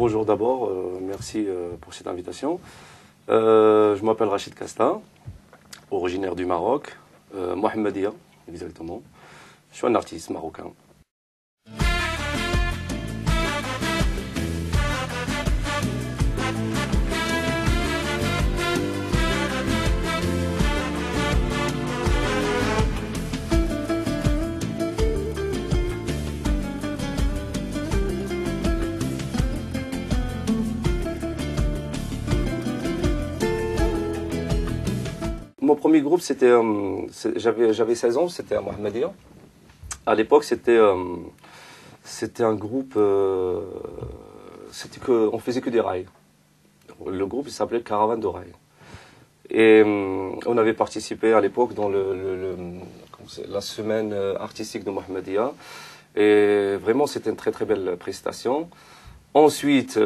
Bonjour d'abord, merci pour cette invitation. Je m'appelle Rachid Casta, originaire du Maroc, Mohammedia exactement. Je suis un artiste marocain. Mon premier groupe, j'avais 16 ans, c'était à Mohammedia. À l'époque, c'était un groupe, on faisait que des rails. Le groupe il s'appelait Caravane de Rails. Et on avait participé à l'époque dans la semaine artistique de Mohammedia. Et vraiment, c'était une très très belle prestation. Ensuite,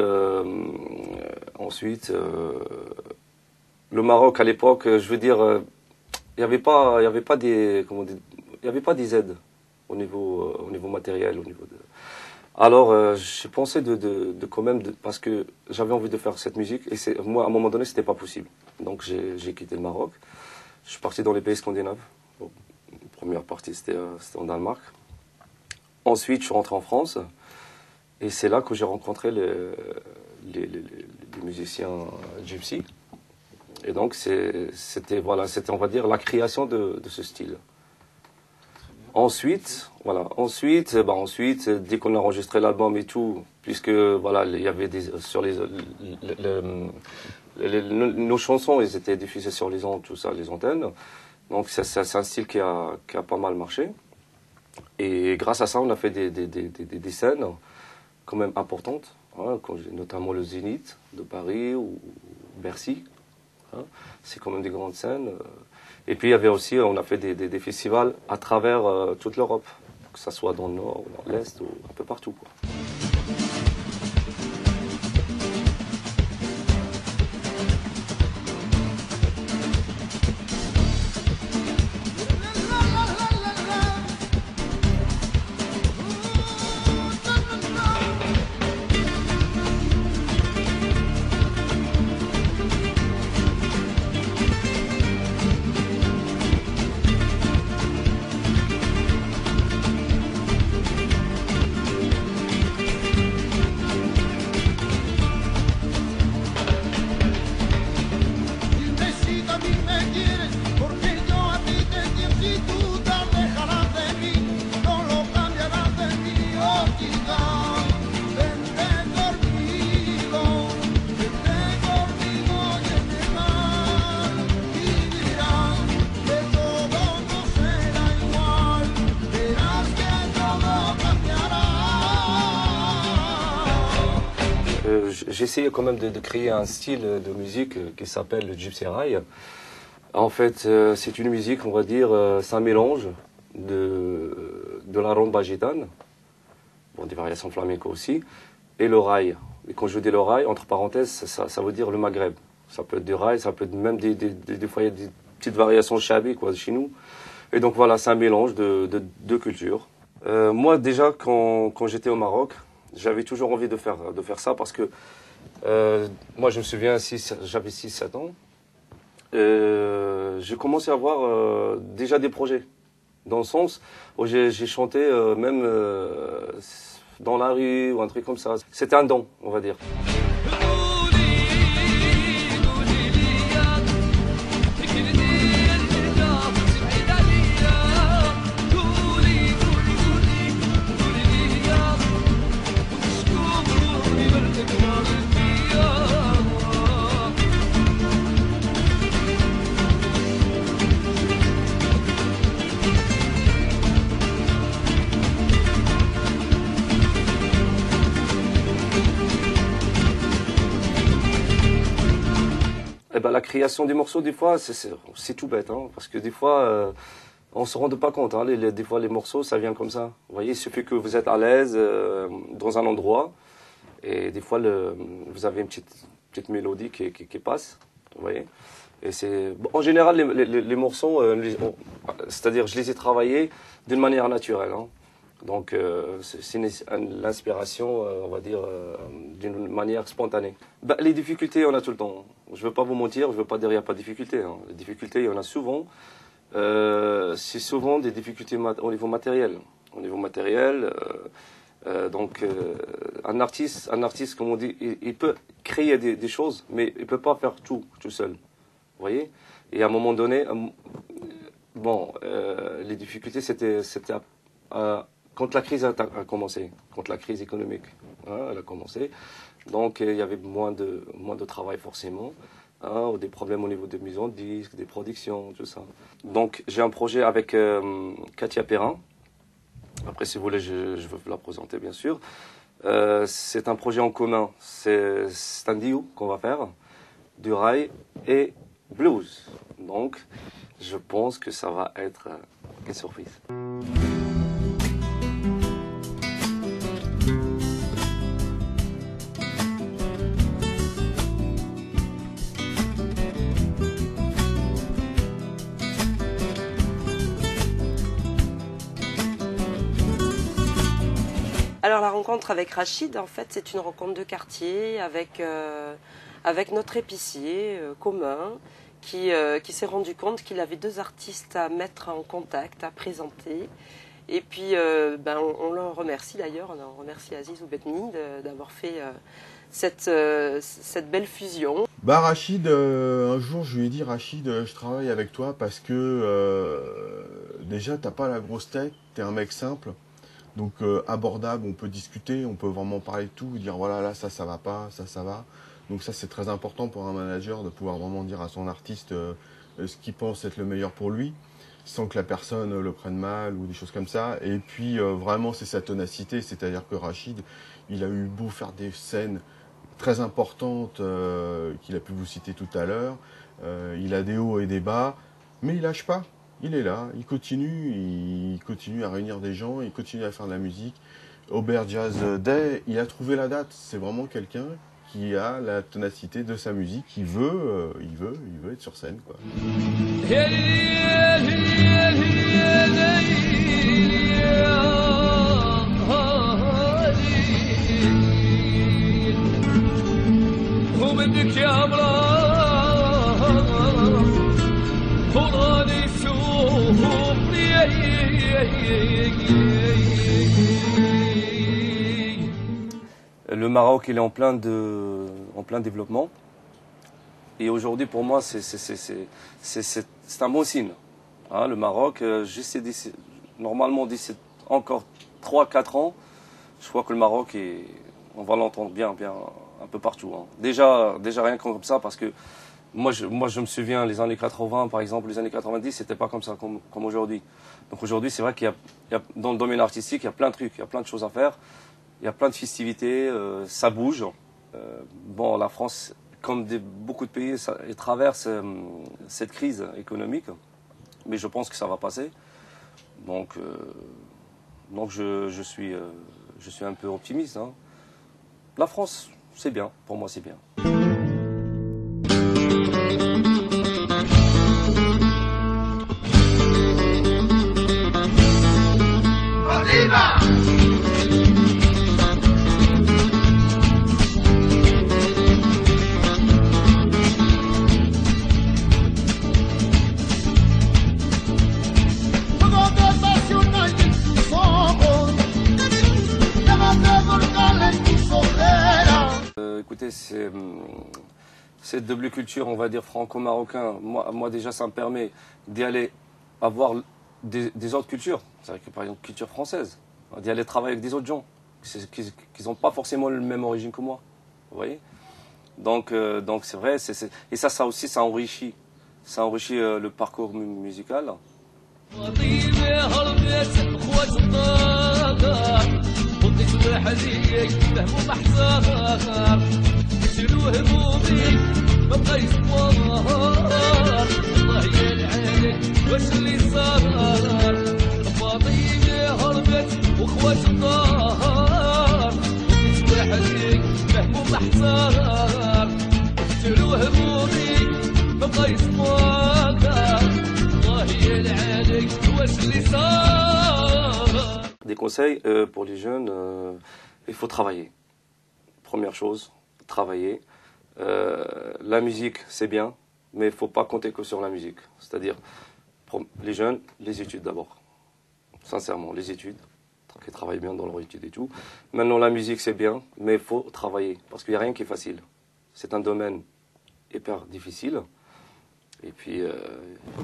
le Maroc à l'époque, je veux dire, il n'y avait pas des aides au niveau matériel, Alors j'ai pensé parce que j'avais envie de faire cette musique et moi à un moment donné c'était pas possible. Donc j'ai quitté le Maroc. Je suis parti dans les pays scandinaves. Bon, la première partie c'était en Danemark. Ensuite je suis rentré en France et c'est là que j'ai rencontré les musiciens Gypsy. Et donc c'était on va dire la création de ce style. Ensuite, dès qu'on a enregistré l'album et tout, puisque voilà, il y avait nos chansons, elles étaient diffusées sur les ondes, tout ça, les antennes. Donc c'est un style qui a pas mal marché. Et grâce à ça, on a fait des scènes quand même importantes, hein, notamment le Zénith de Paris ou Bercy. Hein, c'est quand même des grandes scènes. Et puis il y avait aussi, on a fait des festivals à travers toute l'Europe, que ce soit dans le nord, dans l'est, ou un peu partout, quoi. J'ai essayé quand même de créer un style de musique qui s'appelle le Gypsy Rail. En fait, c'est une musique, on va dire, c'est un mélange de la rumba gitane, bon, des variations flamenco aussi, et le rail. Et quand je dis le rail, entre parenthèses, ça veut dire le Maghreb. Ça peut être du rail, ça peut être même des fois il y a des petites variations chabi, quoi, chez nous. Et donc voilà, c'est un mélange de deux cultures. Moi déjà, quand j'étais au Maroc, j'avais toujours envie de faire ça parce que moi je me souviens, j'avais 6-7 ans, j'ai commencé à avoir déjà des projets, dans le sens où j'ai chanté même dans la rue ou un truc comme ça. C'était un don, on va dire. Eh ben, la création des morceaux, des fois, c'est tout bête, hein, parce que des fois, on se rend pas compte. Hein, des fois, les morceaux, ça vient comme ça. Vous voyez, il suffit que vous êtes à l'aise dans un endroit, et des fois, vous avez une petite mélodie qui passe. Vous voyez. Et en général, les morceaux, c'est-à-dire, je les ai travaillés d'une manière naturelle. Hein. Donc c'est l'inspiration, on va dire, d'une manière spontanée. Bah, les difficultés, on a tout le temps. Je ne veux pas vous mentir, je ne veux pas dire qu'il n'y a pas de difficultés. Hein. Les difficultés, il y en a souvent. C'est souvent des difficultés au niveau matériel. Au niveau matériel, un artiste, comme on dit, il peut créer des choses, mais il ne peut pas faire tout seul. Vous voyez? Et à un moment donné, les difficultés, c'était quand la crise a commencé, quand la crise économique elle a commencé. Donc il y avait moins de travail forcément, des problèmes au niveau des maisons de disques, des productions, tout ça. Donc j'ai un projet avec Katia Perrin. Après, si vous voulez, je vais vous la présenter, bien sûr. C'est un projet en commun. C'est un duo qu'on va faire, du rail et blues. Donc, je pense que ça va être une surprise. Alors la rencontre avec Rachid, en fait, c'est une rencontre de quartier avec notre épicier commun qui s'est rendu compte qu'il avait deux artistes à mettre en contact, à présenter. Et puis on le remercie d'ailleurs, on remercie Aziz Oubetni d'avoir fait cette belle fusion. Bah Rachid, un jour je lui ai dit Rachid, je travaille avec toi parce que déjà t'as pas la grosse tête, t'es un mec simple. Donc abordable, on peut discuter, on peut vraiment parler de tout, dire voilà là ça va pas, ça va. Donc ça c'est très important pour un manager de pouvoir vraiment dire à son artiste ce qu'il pense être le meilleur pour lui, sans que la personne le prenne mal ou des choses comme ça. Et puis vraiment c'est sa ténacité, c'est-à-dire que Rachid, il a eu beau faire des scènes très importantes qu'il a pu vous citer tout à l'heure, il a des hauts et des bas, mais il lâche pas. Il est là, il continue à réunir des gens, il continue à faire de la musique. Aubert Jazz Day, il a trouvé la date. C'est vraiment quelqu'un qui a la ténacité de sa musique, il veut être sur scène, quoi. Le Maroc, il est en plein développement. Et aujourd'hui, pour moi, c'est un bon signe. Le Maroc, normalement, d'ici encore 3-4 ans, je crois que le Maroc, on va l'entendre bien un peu partout. Déjà rien que comme ça, parce que moi, je me souviens, les années 80, par exemple, les années 90, c'était pas comme ça, comme aujourd'hui. Donc aujourd'hui, c'est vrai qu'il y a, dans le domaine artistique, il y a plein de trucs, il y a plein de choses à faire. Il y a plein de festivités, ça bouge. La France, comme beaucoup de pays, elle traverse cette crise économique, mais je pense que ça va passer. Donc je suis un peu optimiste. La France, c'est bien, pour moi c'est bien. Écoutez, cette double culture, on va dire franco-marocain, moi déjà ça me permet d'y aller avoir des autres cultures, c'est-à-dire que par exemple culture française, d'y aller travailler avec des autres gens qui n'ont pas forcément la même origine que moi, vous voyez. Donc c'est vrai, et ça aussi ça enrichit le parcours musical. Des conseils pour les jeunes, il faut travailler. Première chose, travailler. La musique, c'est bien, mais il ne faut pas compter que sur la musique. C'est-à-dire, les jeunes, les études d'abord. Sincèrement, les études, qui travaillent bien dans leur étude et tout. Maintenant, la musique, c'est bien, mais il faut travailler, parce qu'il n'y a rien qui est facile. C'est un domaine hyper difficile, et puis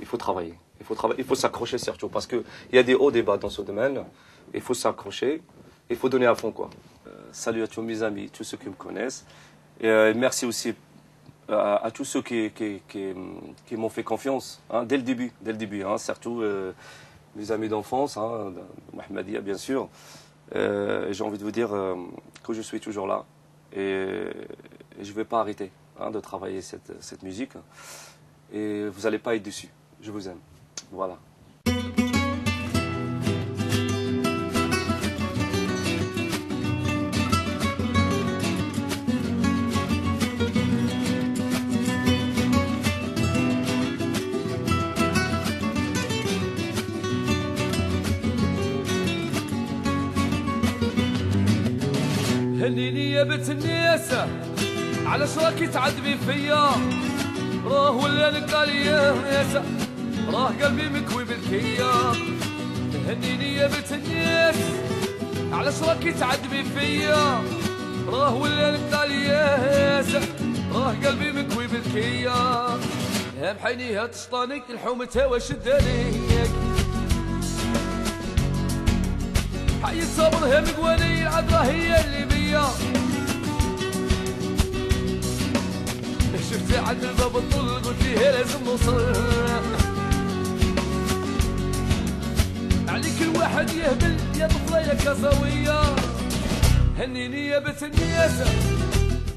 il faut travailler. Il faut s'accrocher surtout, parce qu'il y a des hauts, des bas dans ce domaine. Il faut s'accrocher, il faut donner à fond, quoi. Salut à tous mes amis, tous ceux qui me connaissent. Et merci aussi à tous ceux qui m'ont fait confiance, hein, dès le début, hein, surtout mes amis d'enfance, hein, Mohamedia bien sûr. J'ai envie de vous dire que je suis toujours là et je ne vais pas arrêter, hein, de travailler cette musique. Et vous n'allez pas être déçus. Je vous aime. Voilà. هنيني يا بنت الناس على شراكي تعذبي فيا راه ولا نقال يا راه قلبي مكوي بالكيا هنيني يا بنت الناس على شراكي تعذبي فيا راه ولا نقال يا راه قلبي مكوي بالكيا بحيني هاد شطاني الحومتها وشد عليك حي صبرها مقواني العذرة هي اللي بيا شفت عند الباب الطول قلت لي لازم نوصل عليك الواحد يهبل يا طفلة يا كسوية هنيني يا بنت الناس